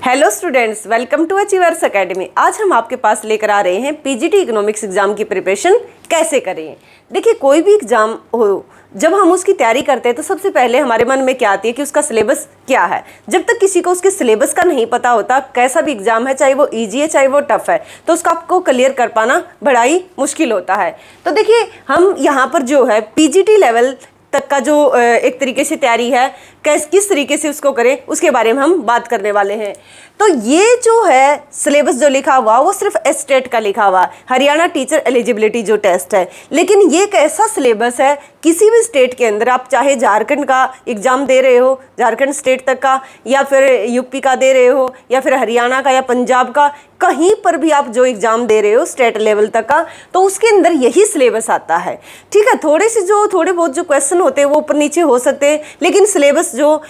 Hello students, welcome to achievers academy. आज हम आपके पास लेकर आ रहे हैं पीजीटी इकोनॉमिक्स एग्जाम की प्रिपरेशन कैसे करें। देखिए, कोई भी एग्जाम हो, जब हम उसकी तैयारी करते हैं तो सबसे पहले हमारे मन में क्या आती है कि उसका सिलेबस क्या है। जब तक किसी को उसके सिलेबस का नहीं पता होता, कैसा भी एग्जाम है, चाहे वो इजी है चाहे वो टफ है, तो उसका आपको क्लियर कर पाना बड़ा ही मुश्किल होता है। तो देखिए, हम यहाँ पर जो है पीजीटी लेवल तक का जो एक तरीके से तैयारी है, किस तरीके से उसको करें, उसके बारे में हम बात करने वाले हैं। तो ये जो है सिलेबस जो लिखा हुआ वो सिर्फ स्टेट का लिखा हुआ, हरियाणा टीचर एलिजिबिलिटी जो टेस्ट है। लेकिन ये एक ऐसा सिलेबस है, किसी भी स्टेट के अंदर आप चाहे झारखंड का एग्जाम दे रहे हो, झारखंड स्टेट तक का, या फिर यूपी का दे रहे हो, या फिर हरियाणा का या पंजाब का, कहीं पर भी आप जो एग्जाम दे रहे हो स्टेट लेवल तक का, तो उसके अंदर यही सिलेबस आता है। ठीक है, थोड़े बहुत जो क्वेश्चन होते हैं वो ऊपर नीचे हो सकते हैं, लेकिन सिलेबस जो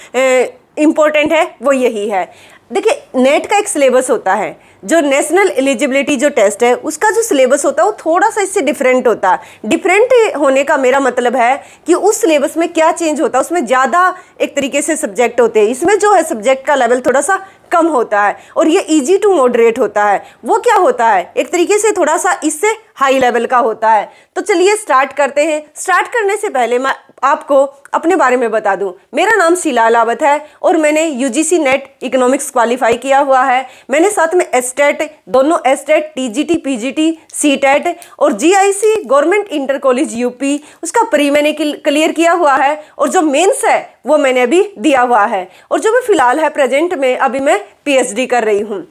इम्पोर्टेंट है वो यही है। देखिए, नेट का एक सिलेबस होता है, जो नेशनल एलिजिबिलिटी जो टेस्ट है उसका जो सिलेबस होता है वो थोड़ा सा इससे डिफरेंट होता है। डिफरेंट होने का मेरा मतलब है कि उस सिलेबस में क्या चेंज होता है, उसमें ज़्यादा एक तरीके से सब्जेक्ट होते हैं। इसमें जो है सब्जेक्ट का लेवल थोड़ा सा कम होता है और ये इजी टू मॉडरेट होता है। वो क्या होता है, एक तरीके से थोड़ा सा इससे हाई लेवल का होता है। तो चलिए स्टार्ट करते हैं। स्टार्ट करने से पहले मैं आपको अपने बारे में बता दूं। मेरा नाम शीला अलावत है और मैंने यूजीसी नेट इकोनॉमिक्स क्वालिफाई किया हुआ है। मैंने साथ में एस्टेट, दोनों एस्टेट, टीजीटी, पीजीटी, सीटेट और GIC government inter college UP, उसका प्री मैंने क्लियर किया हुआ है और जो मेंस है वो मैंने अभी दिया हुआ है। और जो मैं फिलहाल है प्रेजेंट में अभी मैं पीएचडी कर रही हूँ।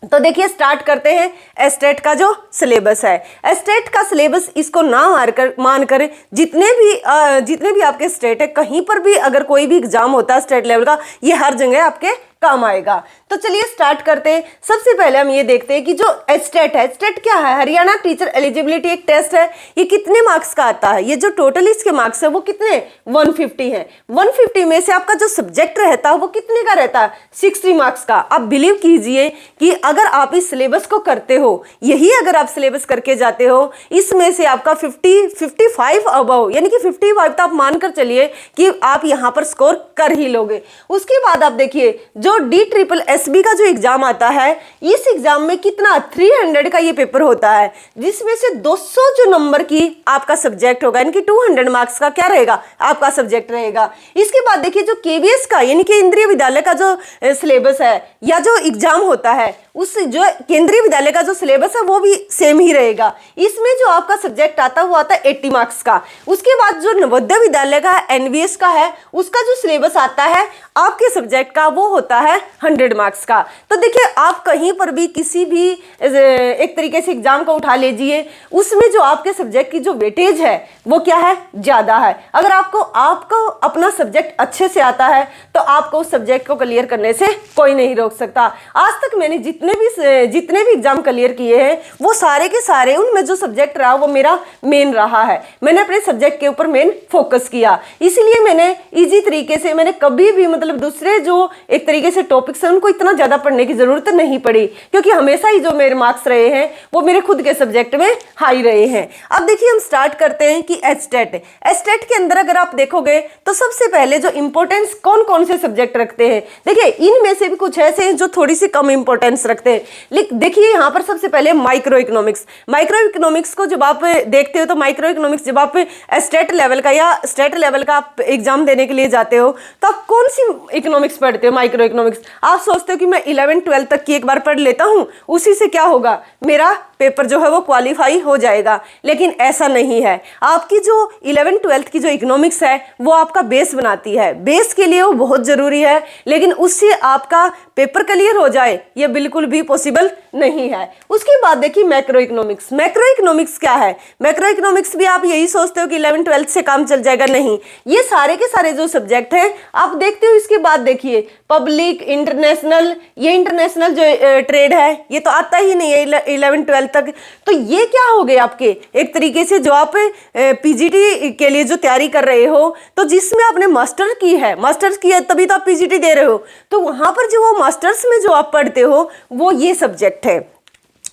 तो देखिए, स्टार्ट करते हैं एस्टेट का जो सिलेबस है। एस्टेट का सिलेबस इसको ना मानकर जितने भी आपके स्टेट है, कहीं पर भी अगर कोई भी एग्जाम होता है स्टेट लेवल का, ये हर जगह आपके काम आएगा। तो चलिए स्टार्ट करते हैं। सबसे पहले हम ये देखते हैं कि जो एस्टेट है, एस्टेट क्या है, हरियाणा टीचर एलिजिबिलिटी एक टेस्ट है। ये कितने मार्क्स का आता है, ये जो टोटल इसके मार्क्स है वो कितने 150 है। 150 में से आपका जो सब्जेक्ट रहता है वो कितने का रहता है, 60 मार्क्स का। आप बिलीव कीजिए कि अगर आप इस सिलेबस को करते हो, यही अगर आप सिलेबस करके जाते हो, इसमें से आपका 55 अबव, यानी कि 55 तो आप मानकर चलिए कि आप यहाँ पर स्कोर कर ही लोगे। उसके बाद आप देखिए, जो DSSB का जो एग्जाम आता है, इस एग्जाम में कितना 300 का ये पेपर होता है, जिसमें से 200 जो नंबर की आपका सब्जेक्ट होगा, यानी कि 200 मार्क्स का क्या रहेगा, आपका सब्जेक्ट रहेगा। इसके बाद देखिए, जो KVS का यानी कि केंद्रीय विद्यालय का जो सिलेबस है या जो एग्जाम होता है, उस जो केंद्रीय विद्यालय का जो सिलेबस है वो भी सेम ही रहेगा। इसमें जो आपका सब्जेक्ट आता है वो आता है 80 मार्क्स का। उसके बाद जो नवोदय विद्यालय का NVS का है, उसका जो सिलेबस आता है आपके सब्जेक्ट का, वो होता है 100 मार्क्स का। तो देखिए, आप कहीं पर भी किसी भी एक तरीके से एग्जाम को उठा लीजिए, उसमें जो आपके सब्जेक्ट की जो वेटेज है वो क्या है, ज्यादा है। अगर आपको अपना सब्जेक्ट अच्छे से आता है तो आपको उस सब्जेक्ट को क्लियर करने से कोई नहीं रोक सकता। आज तक मैंने जितने भी एग्जाम क्लियर किए हैं, वो सारे के सारे, उनमें जो सब्जेक्ट रहा वो मेरा मेन रहा है। मैंने अपने सब्जेक्ट के ऊपर मेन फोकस किया, इसीलिए मैंने इजी तरीके से, मैंने कभी भी मतलब दूसरे जो एक तरीके से टॉपिक्स हैं उनको इतना ज्यादा पढ़ने की जरूरत नहीं पड़ी, क्योंकि हमेशा ही जो मेरे मार्क्स रहे हैं वो मेरे खुद के सब्जेक्ट में हाई रहे हैं। अब देखिए, हम स्टार्ट करते हैं कि एस्टेट के अंदर अगर आप देखोगे तो सबसे पहले जो इंपॉर्टेंस कौन कौन से सब्जेक्ट रखते हैं, देखिए इनमें से भी कुछ ऐसे हैं जो थोड़ी सी कम इंपॉर्टेंस रखते हैं। लेकिन देखिए, यहाँ पर सबसे पहले माइक्रो इकोनॉमिक्स को जब आप देखते हो, तो माइक्रो इकोनॉमिक्स जब आप स्टेट लेवल का या स्टेट लेवल का आप एग्जाम देने के लिए जाते हो, तो आप कौन सी इकोनॉमिक्स पढ़ते हो, माइक्रो इकोनॉमिक्स। आप सोचते हो कि मैं 11-12 तक की एक बार पढ़ लेता हूँ, उसी से क्या होगा, मेरा पेपर जो है वो क्वालिफाई हो जाएगा। लेकिन ऐसा नहीं है। आपकी जो 11-12 की जो इकोनॉमिक्स है वो आपका बेस बनाती है, बेस के लिए वो बहुत जरूरी है, लेकिन उससे आपका पेपर क्लियर हो जाए ये बिल्कुल भी पॉसिबल नहीं है। उसके बाद देखिए मैक्रो इकोनॉमिक्स क्या है। मैक्रो इकोनॉमिक्स भी आप यही सोचते हो कि 11-12 से काम चल जाएगा, नहीं। ये सारे के सारे जो सब्जेक्ट हैं आप देखते हो। इसके बाद देखिए पब्लिक, इंटरनेशनल, ये इंटरनेशनल जो ट्रेड है ये तो आता ही नहीं है 11-12 तक। तो ये क्या हो गए आपके एक तरीके से, जो आप पीजीटी के लिए जो तैयारी कर रहे हो, तो जिसमें आपने मास्टर्स की है तभी तो आप पीजीटी दे रहे हो, तो वहां पर जो वो मास्टर्स में जो आप पढ़ते हो वो ये सब्जेक्ट है।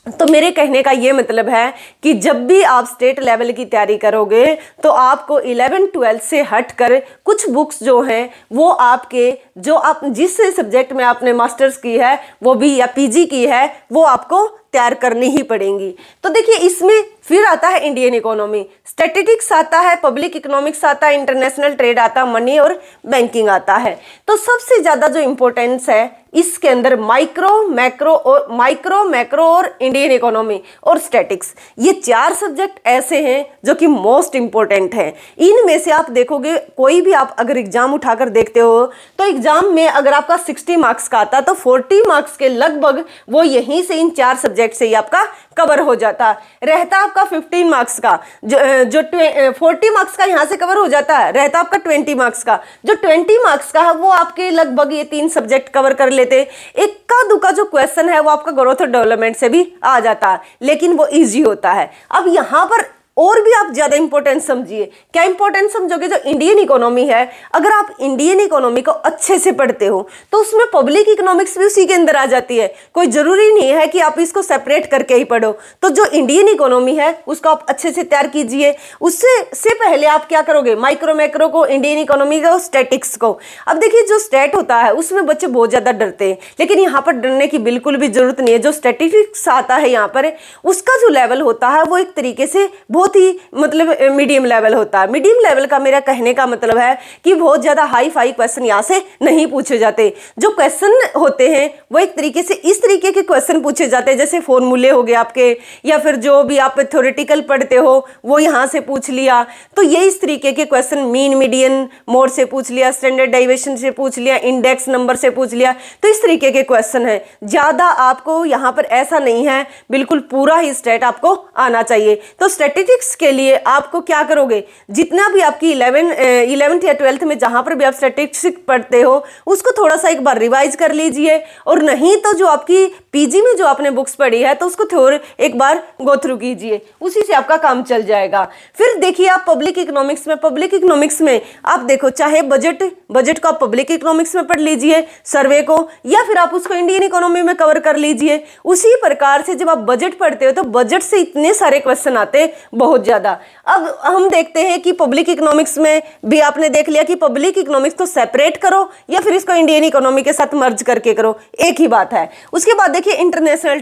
तो मेरे कहने का ये मतलब है कि जब भी आप स्टेट लेवल की तैयारी करोगे तो आपको 11-12 से हटकर कुछ बुक्स जो हैं वो आपके जो आप जिस सब्जेक्ट में आपने मास्टर्स की है वो भी या पीजी की है वो आपको तैयार करनी ही पड़ेंगी। तो देखिए इसमें फिर आता है इंडियन इकोनॉमी, स्टैटिस्टिक्स आता है, पब्लिक इकोनॉमिक्स आता है, इंटरनेशनल ट्रेड आता है, मनी और बैंकिंग आता है। तो सबसे ज़्यादा जो इम्पोर्टेंस है इसके अंदर माइक्रो मैक्रो और इंडियन इकोनॉमी और स्टैटिक्स, ये 4 सब्जेक्ट ऐसे हैं जो कि मोस्ट इम्पोर्टेंट हैं। इनमें से आप देखोगे कोई भी आप अगर एग्जाम उठाकर देखते हो तो एग्जाम में अगर आपका 60 मार्क्स का आता तो 40 मार्क्स के लगभग वो यहीं से इन 4 सब्जेक्ट से ही आपका कवर हो जाता। रहता आपका 15 मार्क्स का जो 40 मार्क्स का यहाँ से कवर हो जाता है, रहता आपका 20 मार्क्स का। जो 20 मार्क्स का है वो आपके लगभग ये 3 सब्जेक्ट कवर कर लेते। इक्का दुक्का जो क्वेश्चन है वो आपका ग्रोथ और डेवलपमेंट से भी आ जाता है, लेकिन वो इजी होता है। अब यहाँ पर और भी आप ज्यादा इंपॉर्टेंस समझिए। क्या इंपॉर्टेंस समझोगे? जो इंडियन इकोनॉमी है, अगर आप इंडियन इकोनॉमी को अच्छे से पढ़ते हो तो उसमें पब्लिक इकोनॉमिक्स भी उसी के अंदर आ जाती है। कोई जरूरी नहीं है कि आप इसको सेपरेट करके ही पढ़ो। तो जो इंडियन इकोनॉमी है उसको आप अच्छे से तैयार कीजिए। उससे पहले आप क्या करोगे? माइक्रो मैक्रो को, इंडियन इकोनॉमी को, स्टैटिक्स को। अब देखिए जो स्टैट होता है उसमें बच्चे बहुत ज्यादा डरते हैं, लेकिन यहाँ पर डरने की बिल्कुल भी जरूरत नहीं है। जो स्टैटिस्टिक्स आता है यहाँ पर उसका जो लेवल होता है वो एक तरीके से बहुत ही मतलब मीडियम लेवल होता है। मीडियम लेवल का मेरा कहने का मतलब है कि बहुत ज्यादा हाई फाई क्वेश्चन यहाँ से नहीं पूछे जाते। जो क्वेश्चन होते हैं वो एक तरीके से इस तरीके के क्वेश्चन पूछे जाते हैं, जैसे फॉर्मूले हो गए आपके, या फिर जो भी आप थ्योरेटिकल पढ़ते हो वो यहाँ से पूछ लिया। तो ये इस तरीके के क्वेश्चन मीन मीडियन मोड से पूछ लिया, स्टैंडर्ड डेविएशन से पूछ लिया, इंडेक्स नंबर से पूछ लिया। तो इस तरीके के क्वेश्चन है। ज्यादा आपको यहाँ पर ऐसा नहीं है, बिल्कुल पूरा ही स्टेट आपको आना चाहिए। तो स्टैटिस्टिक्स के लिए आपको क्या करोगे? जितना भी आपकी 11th या 12th में जहां पर भी आप स्टैटिस्टिक्स पढ़ते हो उसको थोड़ा सा एक बार रिवाइज कर लीजिए, और नहीं तो जो आपकी पीजी में जो आपने बुक्स पढ़ी है तो उसको थोड़ा एक बार गो थ्रू कीजिए, उसी से आपका काम चल जाएगा। फिर देखिए आप पब्लिक इकोनॉमिक्स में आप देखो, चाहे बजट को आप पब्लिक इकोनॉमिक्स में पढ़ लीजिए, सर्वे को, या फिर आप उसको इंडियन इकोनॉमी में कवर कर लीजिए। उसी प्रकार से जब आप बजट पढ़ते हो तो बजट से इतने सारे क्वेश्चन आते हैं, बहुत ज्यादा। अब हम देखते हैं कि पब्लिक इकोनॉमिक्स में भी आपने देख लिया कि पब्लिक इकोनॉमिक्स तो सेपरेट करो या फिर इसको इंडियन इकोनॉमी के साथ मर्ज करके करो, एक ही बात है। उसके बाद देखिए इंटरनेशनल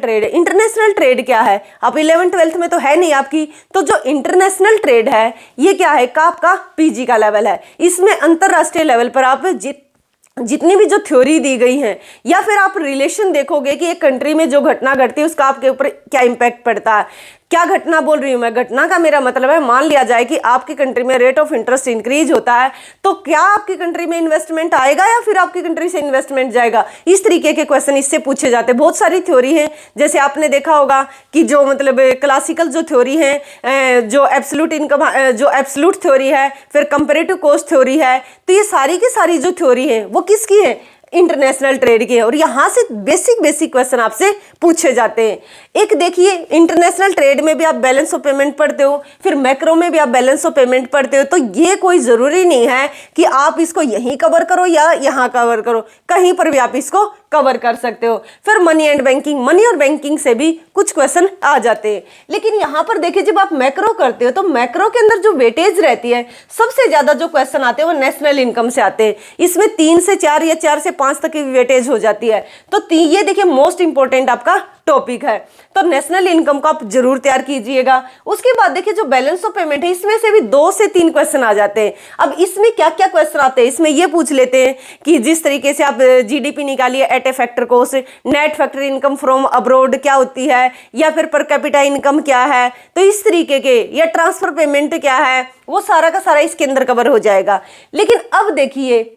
ट्रेड क्या है? आप 11th-12th में तो है नहीं आपकी। तो जो इंटरनेशनल ट्रेड है ये क्या है? का आपका पीजी का लेवल है। इसमें अंतरराष्ट्रीय लेवल पर आप जितनी भी जो थ्योरी दी गई है, या फिर आप रिलेशन देखोगे कि एक कंट्री में जो घटना घटती है उसका आपके ऊपर क्या इंपैक्ट पड़ता है। क्या घटना बोल रही हूं मैं? घटना का मेरा मतलब है, मान लिया जाए कि आपकी कंट्री में रेट ऑफ इंटरेस्ट इंक्रीज होता है तो क्या आपकी कंट्री में इन्वेस्टमेंट आएगा या फिर आपकी कंट्री से इन्वेस्टमेंट जाएगा? इस तरीके के क्वेश्चन इससे पूछे जाते हैं। बहुत सारी थ्योरी है, जैसे आपने देखा होगा कि जो मतलब क्लासिकल जो थ्योरी है, जो एब्सोल्यूट इनकम, जो एब्सोल्यूट थ्योरी है, फिर कंपेरेटिव कॉस्ट थ्योरी है, तो ये सारी की सारी जो थ्योरी है वो किसकी है? इंटरनेशनल ट्रेड की है। और यहां से बेसिक क्वेश्चन आपसे पूछे जाते हैं। एक देखिए इंटरनेशनल ट्रेड में भी आप बैलेंस ऑफ पेमेंट पढ़ते हो, फिर मैक्रो में भी आप बैलेंस ऑफ पेमेंट पढ़ते हो। तो ये कोई जरूरी नहीं है कि आप इसको यहीं कवर करो या यहां कवर करो, कहीं पर भी आप इसको कवर कर सकते हो। फिर मनी और बैंकिंग से भी कुछ क्वेश्चन आ जाते हैं। लेकिन यहां पर देखिए जब आप मैक्रो करते हो तो मैक्रो के अंदर जो वेटेज रहती है, सबसे ज्यादा जो क्वेश्चन आते हैं वो नेशनल इनकम से आते हैं। इसमें 3 से 4 या 4 से 5 तक की वेटेज हो जाती है। तो ये देखिए मोस्ट इंपॉर्टेंट आपका टॉपिक है। तो नेशनल इनकम को आप जरूर तैयार कीजिएगा। उसके बाद देखिए जो बैलेंस ऑफ पेमेंट है इसमें से भी 2 से 3 क्वेश्चन आ जाते हैं। अब इसमें क्या क्या क्वेश्चन आते हैं? इसमें ये पूछ लेते हैं कि जिस तरीके से आप जीडीपी निकालिए at a factor cost, net factor income from abroad क्या होती है, या फिर पर कैपिटा इनकम क्या है, तो इस तरीके के, या ट्रांसफर पेमेंट क्या है, वो सारा का सारा इसके अंदर कवर हो जाएगा। लेकिन अब देखिए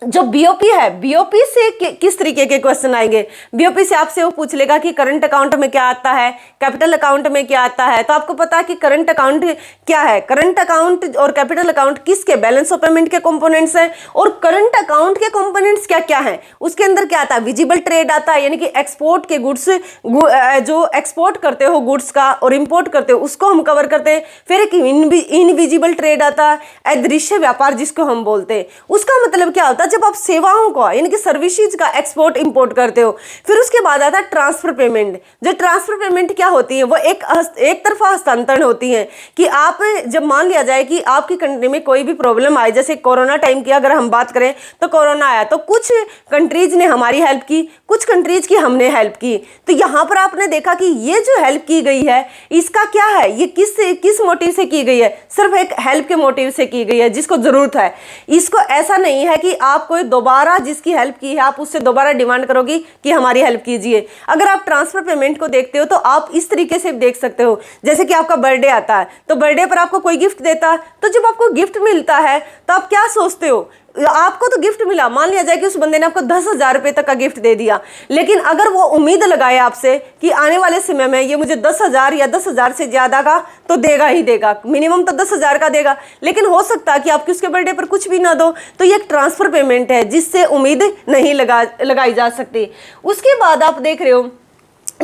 जो बीओपी है, बीओपी से किस तरीके के क्वेश्चन आएंगे? बीओपी से आपसे वो पूछ लेगा कि करंट अकाउंट में क्या आता है, कैपिटल अकाउंट में क्या आता है। तो आपको पता है कि करंट अकाउंट क्या है। करंट अकाउंट और कैपिटल अकाउंट किसके? बैलेंस ऑफ पेमेंट के कंपोनेंट्स हैं। और करंट अकाउंट के कंपोनेंट्स क्या क्या हैं? उसके अंदर क्या आता है? विजिबल ट्रेड आता है, यानी कि एक्सपोर्ट के गुड्स, जो एक्सपोर्ट करते हो गुड्स का और इंपोर्ट करते हो उसको हम कवर करते हैं। फिर एक इनविजिबल ट्रेड आता है, अदृश्य व्यापार जिसको हम बोलते हैं। उसका मतलब क्या होता है? जब आप सेवाओं का यानी कि सर्विसेज का एक्सपोर्ट इंपोर्ट करते हो। फिर उसके बाद आता है ट्रांसफर पेमेंट। जो ट्रांसफर पेमेंट क्या होती है, वो एक तरफा हस्तांतरण होती है कि आप जब मान लिया जाए कि आपकी कंट्री में कोई भी प्रॉब्लम आई, जैसे कोरोना टाइम की अगर हम बात करें तो कोरोना आया तो कुछ कंट्रीज ने हमारी हेल्प की, कुछ कंट्रीज की हमने हेल्प की। तो यहाँ पर आपने देखा कि ये जो हेल्प की गई है इसका क्या है, ये किस मोटिव से की गई है, सिर्फ एक हेल्प के मोटिव से की गई है जिसको जरूरत है। इसको ऐसा नहीं है कि आप कोई दोबारा जिसकी हेल्प की है आप उससे दोबारा डिमांड करोगी कि हमारी हेल्प कीजिए। अगर आप ट्रांसफर पेमेंट को देखते हो तो आप इस तरीके से देख सकते हो, जैसे कि आपका बर्थडे आता है तो बर्थडे पर आपको कोई गिफ्ट देता है, तो जब आपको गिफ्ट मिलता है तो आप क्या सोचते हो, आपको तो गिफ्ट मिला, मान लिया जाए कि उस बंदे ने आपको 10,000 रुपए तक का गिफ्ट दे दिया, लेकिन अगर वो उम्मीद लगाए आपसे कि आने वाले समय में ये मुझे 10,000 या 10,000 से ज्यादा का तो देगा ही देगा, मिनिमम तो 10,000 का देगा, लेकिन हो सकता है कि आपकी उसके बर्थडे पर कुछ भी ना दो, तो ये एक ट्रांसफर पेमेंट है जिससे उम्मीद नहीं लगाई जा सकती। उसके बाद आप देख रहे हो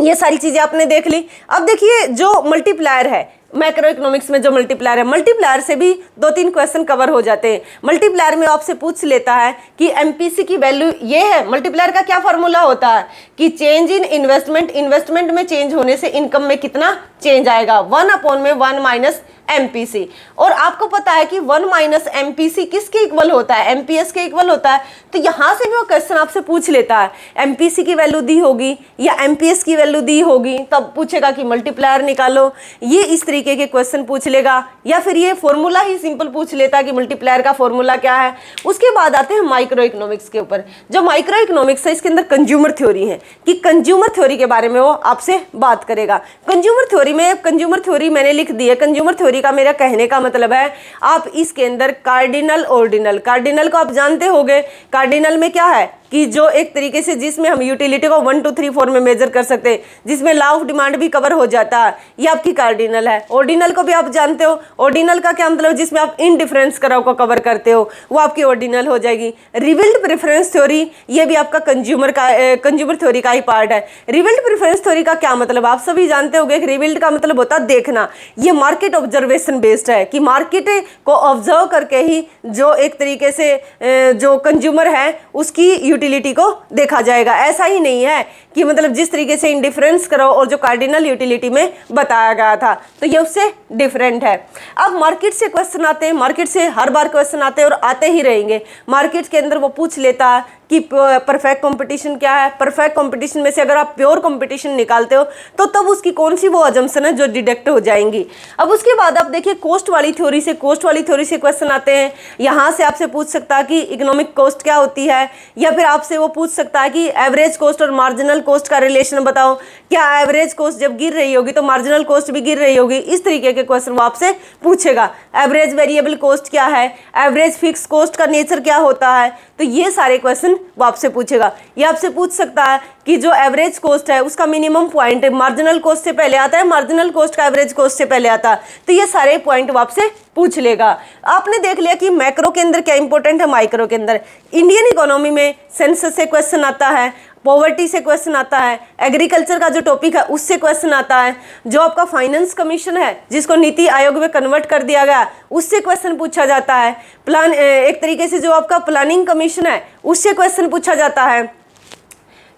ये सारी चीजें आपने देख ली। अब देखिए जो मल्टीप्लायर है मैक्रो इकोनॉमिक्स में, जो मल्टीप्लायर है, मल्टीप्लायर से भी 2-3 क्वेश्चन कवर हो जाते हैं। मल्टीप्लायर में आपसे पूछ लेता है कि एमपीसी की वैल्यू ये है। मल्टीप्लायर का क्या फॉर्मूला होता है कि चेंज इन इन्वेस्टमेंट में चेंज होने से इनकम में कितना चेंज आएगा, 1/1 माइनस एमपीसी। और आपको पता है कि 1 माइनस एमपीसी किसके इक्वल होता है, एमपीएस के इक्वल होता है। तो यहां से भी वो क्वेश्चन आपसे पूछ लेता है, एमपीसी की वैल्यू दी होगी या एमपीएस की वैल्यू दी होगी, तब पूछेगा कि मल्टीप्लायर निकालो। ये इस तरीके के क्वेश्चन पूछ लेगा, या फिर ये फॉर्मूला ही सिंपल पूछ लेता है कि मल्टीप्लायर का फॉर्मूला क्या है। उसके बाद आते हैं माइक्रो इकोनॉमिक्स के ऊपर। जो माइक्रो इकोनॉमिक्स है इसके अंदर कंज्यूमर थ्योरी है कि कंज्यूमर थ्योरी के बारे में वो आपसे बात करेगा। कंज्यूमर थ्योरी मैंने लिख दी है। कंज्यूमर थ्योरी का मेरा कहने का मतलब है आप इसके अंदर कार्डिनल कार्डिनल को आप जानते होंगे। कार्डिनल में क्या है कि जो एक तरीके से जिसमें हम यूटिलिटी को 1 2 3 4 में मेजर कर सकते हैं, जिसमें लॉ ऑफ डिमांड भी कवर हो जाता है, ये आपकी कार्डिनल है। ऑर्डिनल को भी आप जानते हो। ऑर्डिनल का क्या मतलब, जिसमें आप इनडिफरेंस कराव को कवर करते हो, वो आपकी ऑर्डिनल हो जाएगी। रिविल्ड प्रेफरेंस थ्योरी, ये भी आपका कंज्यूमर थ्योरी का ही पार्ट है। रिविल्ड प्रेफरेंस थ्योरी का क्या मतलब आप सभी जानते होंगे। रिविल्ड का मतलब होता है देखना। ये मार्केट ऑब्जर्वेशन बेस्ड है कि मार्केट को ऑब्जर्व करके ही जो एक तरीके से जो कंज्यूमर है उसकी यूटिलिटी को देखा जाएगा। ऐसा ही नहीं है कि मतलब जिस तरीके से इंडिफरेंस करो और जो कार्डिनल यूटिलिटी में बताया गया था, तो ये उससे डिफरेंट है। अब मार्केट से क्वेश्चन आते हैं, मार्केट से हर बार क्वेश्चन आते हैं और आते ही रहेंगे। मार्केट के अंदर वो पूछ लेता है कि परफेक्ट कंपटीशन क्या है। परफेक्ट कंपटीशन में से अगर आप प्योर कंपटीशन निकालते हो तो तब उसकी कौन सी वो अजम्पशन है जो डिडक्ट हो जाएंगी। अब उसके बाद आप देखिए कोस्ट वाली थ्योरी से क्वेश्चन आते हैं। यहाँ से आपसे पूछ सकता है कि इकोनॉमिक कॉस्ट क्या होती है, या फिर आपसे वो पूछ सकता है कि एवरेज कॉस्ट और मार्जिनल कॉस्ट का रिलेशन बताओ। क्या एवरेज कॉस्ट जब गिर रही होगी तो मार्जिनल कॉस्ट भी गिर रही होगी। इस तरीके के क्वेश्चन वो आपसे पूछेगा। एवरेज वेरिएबल कॉस्ट क्या है, एवरेज फिक्स कॉस्ट का नेचर क्या होता है, तो ये सारे क्वेश्चन वो आपसे पूछेगा। ये आपसे पूछ सकता है कि जो एवरेज कॉस्ट है उसका मिनिमम पॉइंट मार्जिनल कॉस्ट से पहले आता है, मार्जिनल कॉस्ट का एवरेज कॉस्ट से पहले आता है, तो ये सारे पॉइंट वो आपसे पूछ लेगा। आपने देख लिया कि मैक्रो के अंदर क्या इंपॉर्टेंट है। माइक्रो के अंदर इंडियन इकोनॉमी में सेंसस से क्वेश्चन आता है, पॉवर्टी से क्वेश्चन आता है, एग्रीकल्चर का जो टॉपिक है उससे क्वेश्चन आता है, जो आपका फाइनेंस कमीशन है जिसको नीति आयोग में कन्वर्ट कर दिया गया उससे क्वेश्चन पूछा जाता है। एक तरीके से जो आपका प्लानिंग कमीशन है उससे क्वेश्चन पूछा जाता है।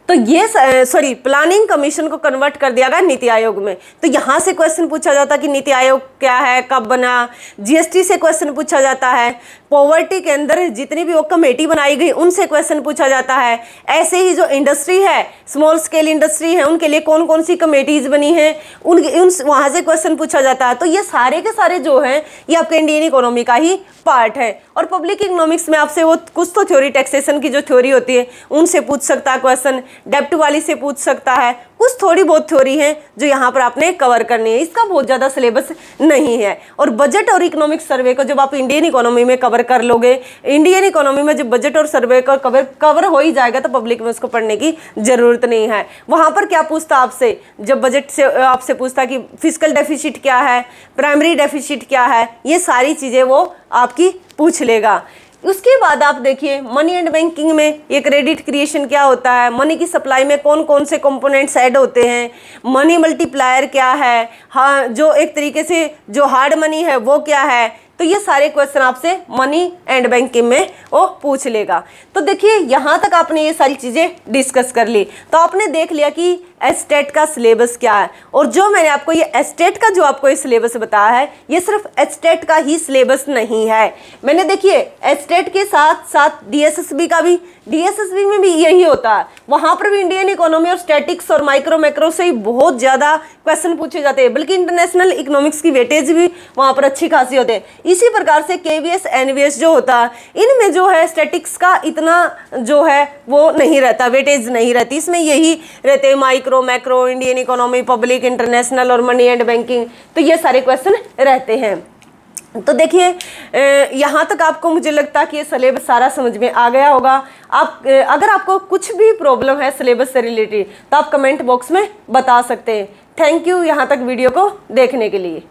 तो ये प्लानिंग कमीशन को कन्वर्ट कर दिया गया नीति आयोग में, तो यहाँ से क्वेश्चन पूछा जाता कि नीति आयोग क्या है, कब बना। जीएसटी से क्वेश्चन पूछा जाता है। पॉवर्टी के अंदर जितनी भी वो कमेटी बनाई गई उनसे क्वेश्चन पूछा जाता है। ऐसे ही जो इंडस्ट्री है, स्मॉल स्केल इंडस्ट्री है, उनके लिए कौन कौन सी कमेटीज बनी हैं वहाँ से क्वेश्चन पूछा जाता है। तो ये सारे के सारे जो हैं ये आपके इंडियन इकोनॉमी का ही पार्ट है। और पब्लिक इकोनॉमिक्स में आपसे वो कुछ तो थ्योरी, टैक्सेशन की जो थ्योरी होती है उनसे पूछ सकता है क्वेश्चन, डेप्ट वाली से पूछ सकता है। कुछ थोड़ी बहुत थ्योरी है जो यहाँ पर आपने कवर करनी है, इसका बहुत ज़्यादा सिलेबस नहीं है। और बजट और इकोनॉमिक सर्वे को जब आप इंडियन इकोनॉमी में कवर कर लोगे, इंडियन इकोनॉमी में जब बजट और सर्वे का कवर हो ही जाएगा तो पब्लिक में उसको पढ़ने की जरूरत नहीं है। वहाँ पर क्या पूछता आपसे, जब बजट से आपसे पूछता कि फिस्कल डेफिसिट क्या है, प्राइमरी डेफिसिट क्या है, ये सारी चीज़ें वो आपकी पूछ लेगा। उसके बाद आप देखिए मनी एंड बैंकिंग में ये क्रेडिट क्रिएशन क्या होता है, मनी की सप्लाई में कौन कौन से कंपोनेंट्स ऐड होते हैं, मनी मल्टीप्लायर क्या है, हाँ जो एक तरीके से जो हार्ड मनी है वो क्या है, तो ये सारे क्वेश्चन आपसे मनी एंड बैंकिंग में वो पूछ लेगा। तो देखिए यहाँ तक आपने ये सारी चीज़ें डिस्कस कर ली, तो आपने देख लिया कि एस्टेट का सिलेबस क्या है। और जो मैंने आपको ये एस्टेट का जो आपको ये सिलेबस बताया है, ये सिर्फ एस्टेट का ही सिलेबस नहीं है। मैंने देखिए एस्टेट के साथ साथ डीएसएसबी का भी, डीएसएसबी में भी यही होता है, वहाँ पर भी इंडियन इकोनॉमी और स्टैटिक्स और माइक्रो मैक्रो से ही बहुत ज़्यादा क्वेश्चन पूछे जाते हैं, बल्कि इंटरनेशनल इकोनॉमिक्स की वेटेज भी वहाँ पर अच्छी खासी होते हैं। इसी प्रकार से केवीएस एनवीएस जो होता है, इनमें जो है स्टैटिक्स का इतना जो है वो नहीं रहता, वेटेज नहीं रहती, इसमें यही रहते हैं micro macro, Indian economy, public, international और मनी एंड बैंकिंग, तो ये सारे क्वेश्चन रहते हैं। तो देखिए यहाँ तक आपको मुझे लगता है कि ये सिलेबस सारा समझ में आ गया होगा। आप अगर आपको कुछ भी प्रॉब्लम है सिलेबस से रिलेटेड तो आप कमेंट बॉक्स में बता सकते हैं। थैंक यू यहाँ तक वीडियो को देखने के लिए।